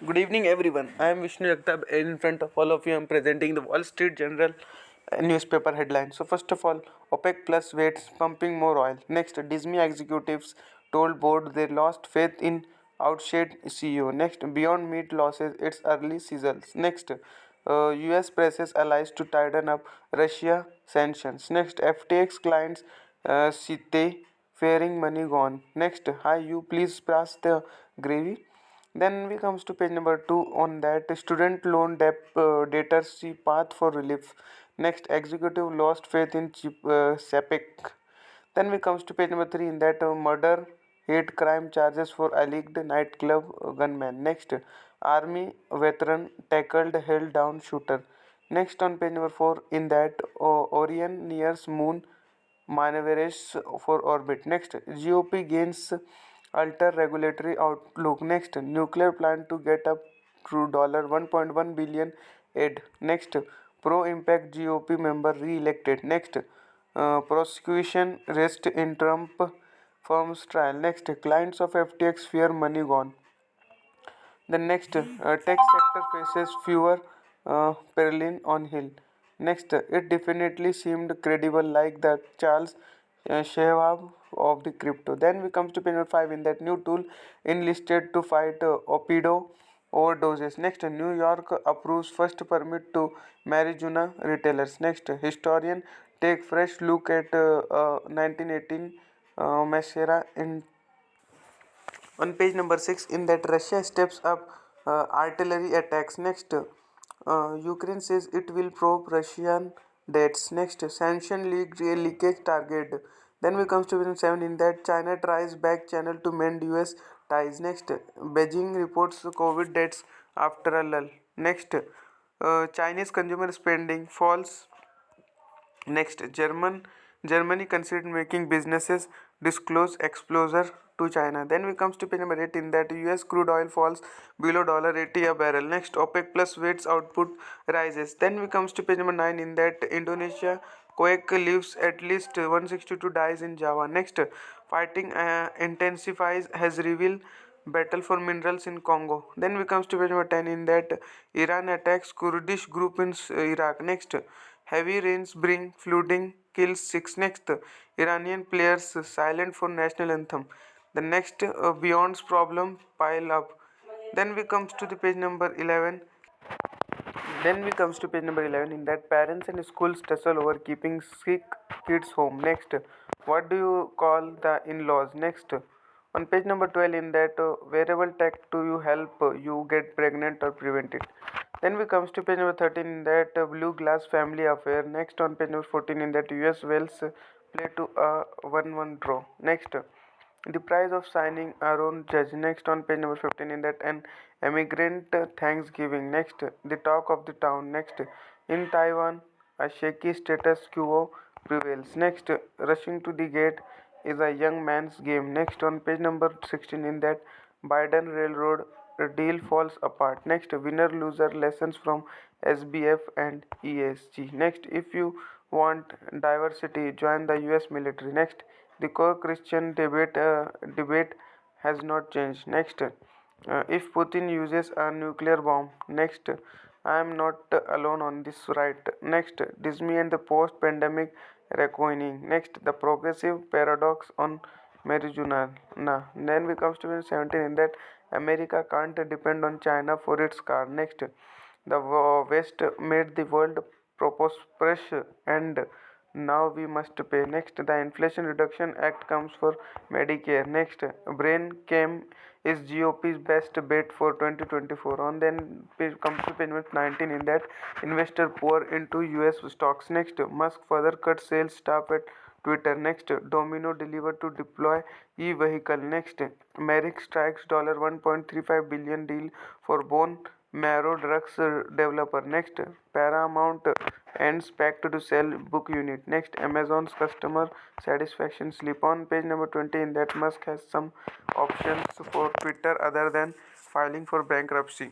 Good evening, everyone. I am Vishnu Jagtab. In front of all of you, I am presenting the Wall Street Journal newspaper headline. So, first of all, OPEC Plus waits pumping more oil. Next, Disney executives told board they lost faith in outshed CEO. Next, Beyond Meat losses its early sizzles. Next, US presses allies to tighten up Russia sanctions. Next, FTX clients Site fearing money gone. Next, hi you please pass the gravy. Then we comes to page number 2 on that student loan debt debtors see path for relief. Next, executive lost faith in SEPIC. Then we comes to page number 3 in that murder, hate crime charges for alleged nightclub gunman. Next, army veteran tackled held down shooter. Next on page number 4 in that Orion nears moon maneuvers for orbit. Next, GOP gains alter regulatory outlook. Next, nuclear plant to get up to $1.1 billion aid. Next, pro impact GOP member re-elected. Next, prosecution rest in Trump firm's trial. Next, clients of FTX fear money gone. The next, tech sector faces fewer Perlin on Hill. Next, it definitely seemed credible like the Charles Schwab of the crypto. Then we comes to page number 5 in that new tool enlisted to fight opido overdoses. Next, New York approves first permit to marijuana retailers. Next, historian take fresh look at 1918 Masera in on page number 6 in that Russia steps up artillery attacks. Next, Ukraine says it will probe Russian debts. Next, sanction leakage target. Then we comes to page 7 in that China tries back channel to mend US ties. Next, Beijing reports COVID deaths after a lull. Next, Chinese consumer spending falls. Next, Germany considered making businesses disclose exposure to China. Then we comes to page number 8 in that US crude oil falls below $80 a barrel. Next, OPEC plus waits output rises. Then we comes to page number 9 in that Indonesia quake leaves at least 162 dies in Java. Next, fighting intensifies has revealed battle for minerals in Congo. Then we comes to page number 10 in that Iran attacks Kurdish group in Iraq. Next, heavy rains bring flooding, kills 6. Next, Iranian players silent for national anthem. The next, Beyond's problem pile up. Then we comes to the page number 11. Then we comes to page number 11 in that parents and schools tussle over keeping sick kids home. Next, what do you call the in-laws? Next, on page number 12 in that wearable tech to you help you get pregnant or prevent it. Then we comes to page number 13 in that blue glass family affair. Next on page number 14 in that US Wales play to a 1-1 draw. Next, the price of signing Aaron Judge. Next on page number 15 in that an immigrant Thanksgiving. Next, the talk of the town. Next, in Taiwan a shaky status quo prevails. Next, rushing to the gate is a young man's game. Next on page number 16 in that Biden railroad deal falls apart. Next, winner loser lessons from SBF and ESG. Next, if you want diversity, join the US military. Next, the core Christian debate has not changed. Next, if Putin uses a nuclear bomb. Next, I am not alone on this right. Next, Disney and the post-pandemic reckoning. Next, the progressive paradox on marijuana. Then we comes to 17 in that America can't depend on China for its car. Next, the West made the world prosperous and now we must pay. Next, the Inflation Reduction Act comes for Medicare. Next, brain came is GOP's best bet for 2024. On then page comes to page 19 in that investor pour into US stocks. Next, Musk further cut sales staff at Twitter. Next, Domino delivered to deploy e-vehicle. Next, Merrick strikes $1.35 billion deal for bone marrow drugs developer. Next, Paramount ends pact to sell book unit. Next, Amazon's customer satisfaction slip. On page number 20 in that Musk has some options for Twitter other than filing for bankruptcy.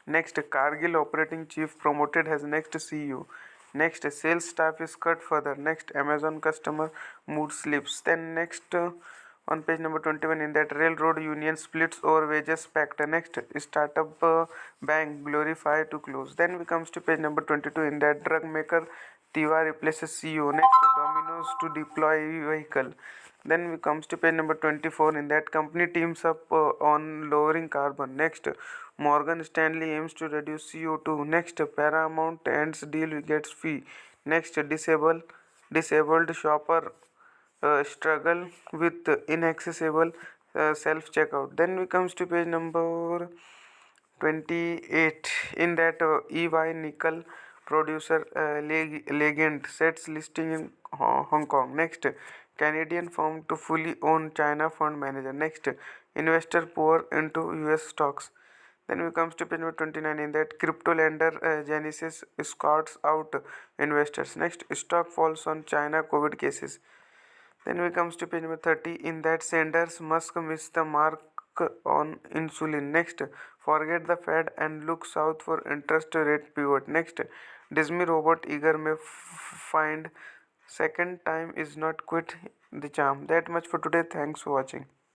Next, Cargill operating chief promoted as next CEO. Next, sales staff is cut further. Next, Amazon customer mood slips. Then next, On page number 21, in that railroad union splits over wages pact. Next, startup bank glorify to close. Then we comes to page number 22, in that drug maker Tiva replaces CEO. Next, Domino's to deploy vehicle. Then we comes to page number 24, in that company teams up on lowering carbon. Next, Morgan Stanley aims to reduce CO2. Next, Paramount ends deal gets fee. Next, disabled shopper struggle with inaccessible self checkout. Then we comes to page number 28, in that EY nickel producer Legend sets listing in Hong Kong. Next, Canadian firm to fully own China fund manager. Next, investor pour into US stocks. Then we comes to page number 29, in that crypto lender Genesis escorts out investors. Next, stock falls on China COVID cases. Then we comes to page number 30, in that Sanders Musk missed the mark on insulin. Next, forget the Fed and look south for interest rate pivot. Next, Disney robot eager may find second time is not quit the charm. That much for today. Thanks for watching.